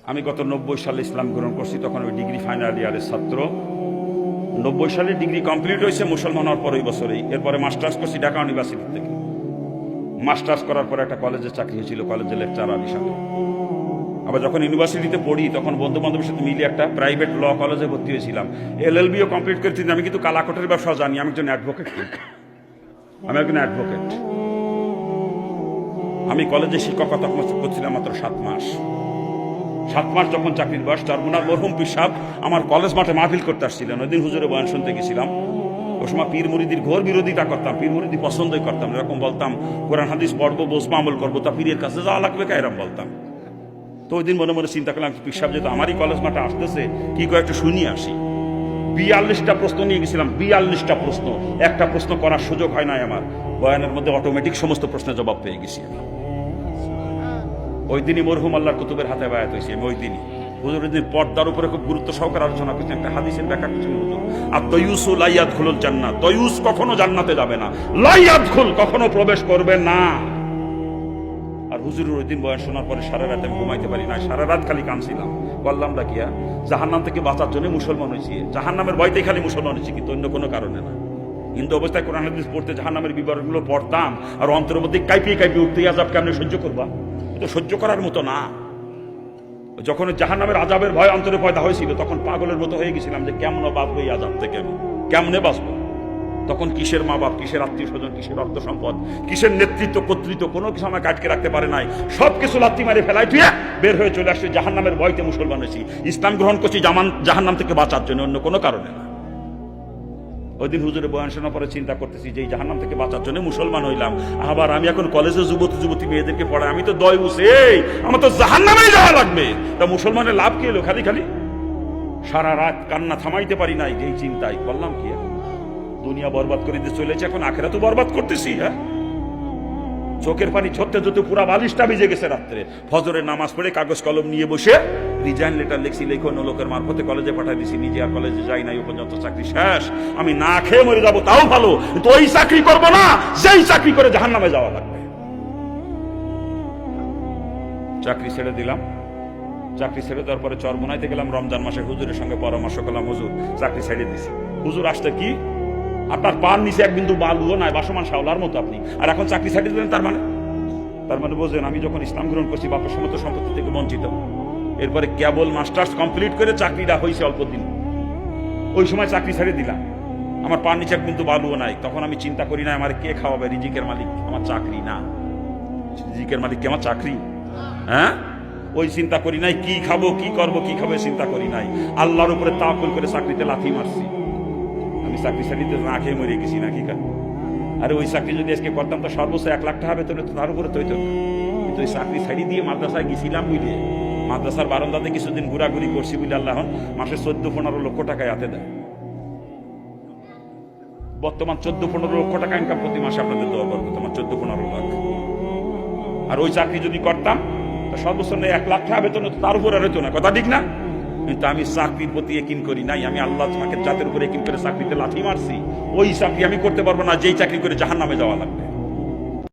আমি গত 90 সালে ইসলাম গ্রহণ করছি, তখন ওই ডিগ্রি ফাইনাল ইয়ারের ছাত্র। 90 সালে ডিগ্রি কমপ্লিট হয়েছে মুসলমান হওয়ার পর ওই বছরেই। এরপরে মাস্টার্স করছি ঢাকা ইউনিভার্সিটি থেকে। মাস্টার্স করার পরে একটা কলেজে চাকরি হয়েছিল, কলেজের লেকচারার হিসাবে। আবার যখন ইউনিভার্সিটিতে পড়ি তখন বন্ধু বান্ধবের সাথে মিলিয়ে একটা প্রাইভেট ল কলেজে ভর্তি হয়েছিলাম। LLBও কমপ্লিট করেছি। আমি কিন্তু কালাকোটের ব্যবসা জানি, আমি একজন অ্যাডভোকেট। আমি কলেজে শিক্ষকতা করছিলাম মাত্র 7 মাস। 7 মাস যখন চাকরির বয়স, চরমনার মরহুম পীর সাহেব আমার কলেজ মাঠে মাহফিল করতে আসছিলেন। ওই দিন হুজুরের বয়ান শুনতে গেছিলাম। ওই সময় পীর মুরিদির ঘোর বিরোধিতা করতাম, পীর মুরিদি পছন্দই করতাম। এরকম বলতাম কোরআন হাদিস পড়বো, বসবো, আমল করবো, তা পীরের কাছে যাওয়া লাগবে কা, এরকম বলতাম। তো ওই দিন মনে মনে চিন্তা করলাম পীর সাহেব যেহেতু আমারই কলেজ মাঠে আসতেছে, কি করে একটু শুনিয়ে আসি। 42টা প্রশ্ন নিয়ে গেছিলাম, 42টা প্রশ্ন। একটা প্রশ্ন করার সুযোগ হয় নাই আমার। বয়ানের মধ্যে অটোমেটিক সমস্ত প্রশ্নের জবাব পেয়ে গেছি আমি। ওই দিনই মরহুম আল্লাহর কুতুবের হাতে বায়াত হয়েছি আমি। ওই দিনই হুজুর ওই দিন পর্দার উপরে খুব গুরুত্ব সহকারে আলোচনা করছেন, একটা হাদিসের ব্যাখ্যা করছেন হুজুর। আর তয়ুসু লা ইয়াদখুলুল জান্নাহ, তয়ুস কখনো জান্নাতে যাবে না, লা ইয়াদখুল কখনো প্রবেশ করবে না। আর হুজুরের ওই দিন বয়ান শোনার পরে সারা রাত আমি ঘুমাইতে পারি না, সারা রাত খালি কাঁদছিলাম। বললামটা কি, জাহান্নাম থেকে বাঁচার জন্য মুসলমান হয়েছি, জাহান্নামের ভয়তেই খালি মুসলমান হয়েছি, কিন্তু অন্য কোনো কারণে না। হিন্দু অবস্থায় কোরআন হাদিস পড়তে জাহান্নামের বিবরণগুলো পড়তাম, আর অন্তরের মধ্যে কাঁপিয়ে কাঁপিয়ে উঠতে, আযাব কেমনে সহ্য করবা, তো সহ্য করার মতো না। যখন জাহান্নামের আযাবের ভয় অন্তরে পয়দা হয়েছিল, তখন পাগলের মতো হয়ে গেছিলাম যে কেমন বাঁচবো এই আযাব থেকে, আমি কেমনে বাঁচবো। তখন কিসের মা বাপ, কিসের আত্মীয় স্বজন, কিসের অর্থ সম্পদ, কিসের নেতৃত্ব কর্তৃত্ব, কোনো কিছু আমাকে আটকে রাখতে পারে নাই। সবকিছু লাথি মারে ফেলাই তুই বের হয়ে চলে আসছে। জাহান্নামের ভয়তে মুসলমান হয়েছি, ইসলাম গ্রহণ করছি জাহান্নাম থেকে বাঁচার জন্য, অন্য কোনো কারণে না। ওই দিন হুজুরের বয়ান শোনার পরে চিন্তা করতেছি যে এই জাহান্নাম থেকে বাঁচার জন্য মুসলমান হইলাম, আবার আমি এখন কলেজে যুবতী মেয়েদেরকে পড়াই, আমি তো দয়ুস, আমার তো জাহান্নামেই যাওয়া লাগবে। তা মুসলমানের লাভ কি হলো? খালি খালি সারা রাত কান্না থামাইতে পারি নাই এই চিন্তায়। বললাম কি, দুনিয়া বরবাদ করে দিয়ে চলেছে, এখন আখেরাতও বরবাদ করতেছি। হ্যাঁ, চোখের পানি ঝরতে ঝরতে পুরা বালিশটা ভিজে গেছে। রাত্রে ফজরের নামাজ পড়ে কাগজ কলম নিয়ে বসে রিজাইন লেটার লিখছি, লেখো অন্য লোকের মারফতে কলেজে পাঠাই দিছি। নিজে আর কলেজে যাই নাই, ও পর্যন্ত চাকরি শেষ। আমি না খেয়ে মরে যাবো তাও ভালো, কিন্তু ওই চাকরি করবো না সেই চাকরি করে জাহান্নামে যাওয়া লাগবে। চাকরি ছেড়ে দিলাম। চাকরি ছেড়ে দেওয়ার পরে চরমোনাইতে গেলাম রমজান মাসে, হুজুরের সঙ্গে পরামর্শ করলাম, হুজুর চাকরি ছেড়ে দিছি। হুজুর আসতে কি, আপনার পান নিচে এক বিন্দু বালুও নাই, বাসমান শাওলার মতো আপনি, আর এখন চাকরি ছাড়িয়ে দিলেন। তার মানে বোঝেন আমি যখন ইসলাম গ্রহণ করছি বাপের সমস্ত সম্পত্তি থেকে বঞ্চিত। এরপরে কেবল মাস্টার্স কমপ্লিট করে চাকরিটা হয়েছে অল্প দিন, ওই সময় চাকরি ছেড়ে দিলাম। আমার পান নিচে এক বিন্দু বালুও নাই। তখন আমি চিন্তা করি না আমার কে খাওয়াবে, রিজিকের মালিক আমার চাকরি না, রিজিকের মালিক কি আমার চাকরি? হ্যাঁ, ওই চিন্তা করি নাই কি খাবো, কি করবো, কি খাবো চিন্তা করি নাই। আল্লাহর উপরে তাওয়াক্কুল করে চাকরিতে লাথি মারছি। আমি চাকরি ছাড়িতে না খেয়ে মরে গেছি নাকি? আরে ওই চাকরি যদি আজকে করতাম তো সর্বোচ্চ 1 লাখ টাকা বেতন, তার উপরে তো হইতো না। কিন্তু ওই চাকরি ছাড়ি দিয়ে মাদ্রাসায় গেছিলাম বুঝলে, মাদ্রাসার বারান্দাতে কিছুদিন ঘোরাঘুরি করছি বুঝলে, আল্লাহ মাসে 14-15 লক্ষ টাকায় হাতে দেয়। বর্তমান 14-15 লক্ষ টাকা ইনকাম প্রতি মাসে আপনাদের দেওয়া করবো, তোমার 14-15 লাখ। আর ওই চাকরি যদি করতাম সর্বোচ্চ 1 লাখ টাকা বেতন, তার উপরে আর হইতো না, কথা ঠিক না? কিন্তু আমি চাকরির প্রতি ইয়াকিন করি নাই, আমি আল্লাহ তোমাকে জাতের উপরে ইয়াকিন করে চাকরিতে লাথি মারছি। ওই চাকরি আমি করতে পারবো না যেই চাকরি করে জাহান্নামে যাওয়া লাগবে।